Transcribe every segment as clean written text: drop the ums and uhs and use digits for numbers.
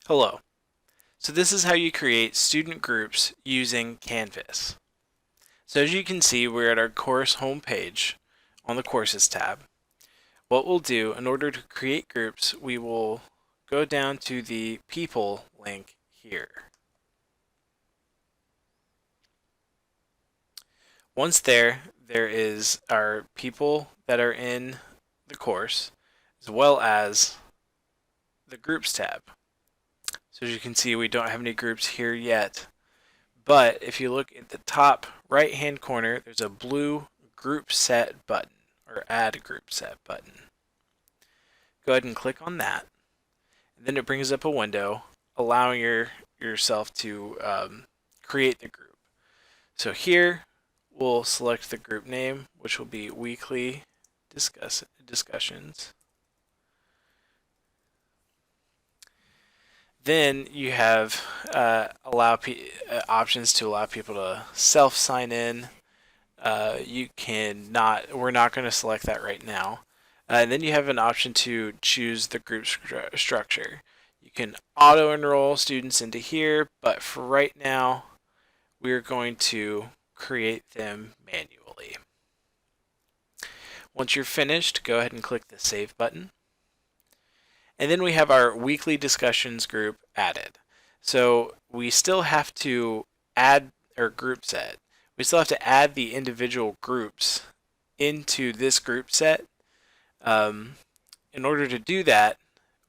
Hello. So this is how you create student groups using Canvas. So as you can see, we're at our course homepage on the Courses tab. What we'll do, in order to create groups, we will go down to the People link here. Once there is our people that are in the course, as well as the Groups tab. So as you can see, we don't have any groups here yet. But if you look at the top right hand corner, there's a blue group set button or add group set button. Go ahead and click on that. And then it brings up a window allowing yourself to create the group. So here we'll select the group name, which will be Weekly Discussions. Then you have options to allow people to self-sign in. We're not going to select that right now. And then you have an option to choose the group structure. You can auto-enroll students into here, but for right now, we're going to create them manually. Once you're finished, go ahead and click the Save button. And then we have our weekly discussions group added. So we still have to add our group set. We still have to add the individual groups into this group set. In order to do that,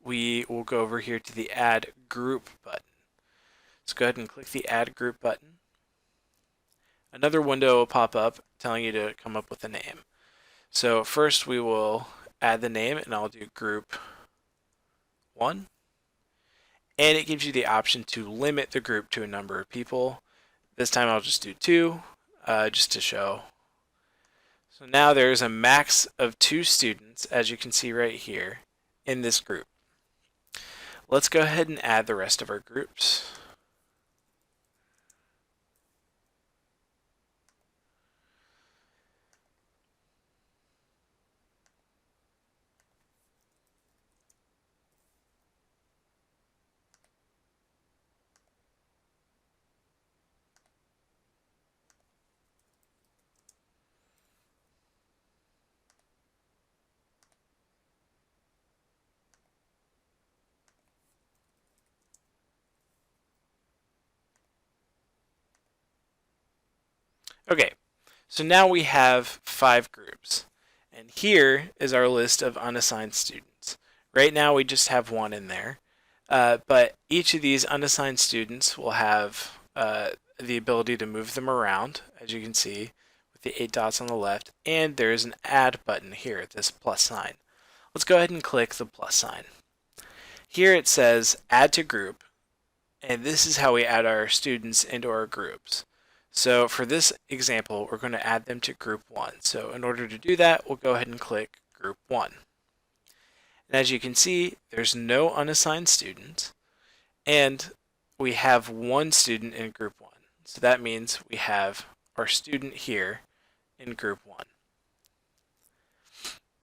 we will go over here to the Add Group button. So go ahead and click the Add Group button. Another window will pop up telling you to come up with a name. So first we will add the name, and I'll do Group 1. And it gives you the option to limit the group to a number of people. This time I'll just do 2, just to show. So now there's a max of 2 students, as you can see right here, in this group. Let's go ahead and add the rest of our groups. Okay, so now we have 5 groups. And here is our list of unassigned students. Right now we just have 1 in there. But each of these unassigned students will have the ability to move them around, as you can see, with the 8 dots on the left. And there's an add button here, this plus sign. Let's go ahead and click the plus sign. Here it says add to group. And this is how we add our students into our groups. So for this example, we're going to add them to group 1. So in order to do that, we'll go ahead and click group 1. And as you can see, there's no unassigned students, and we have 1 student in group 1. So that means we have our student here in group 1.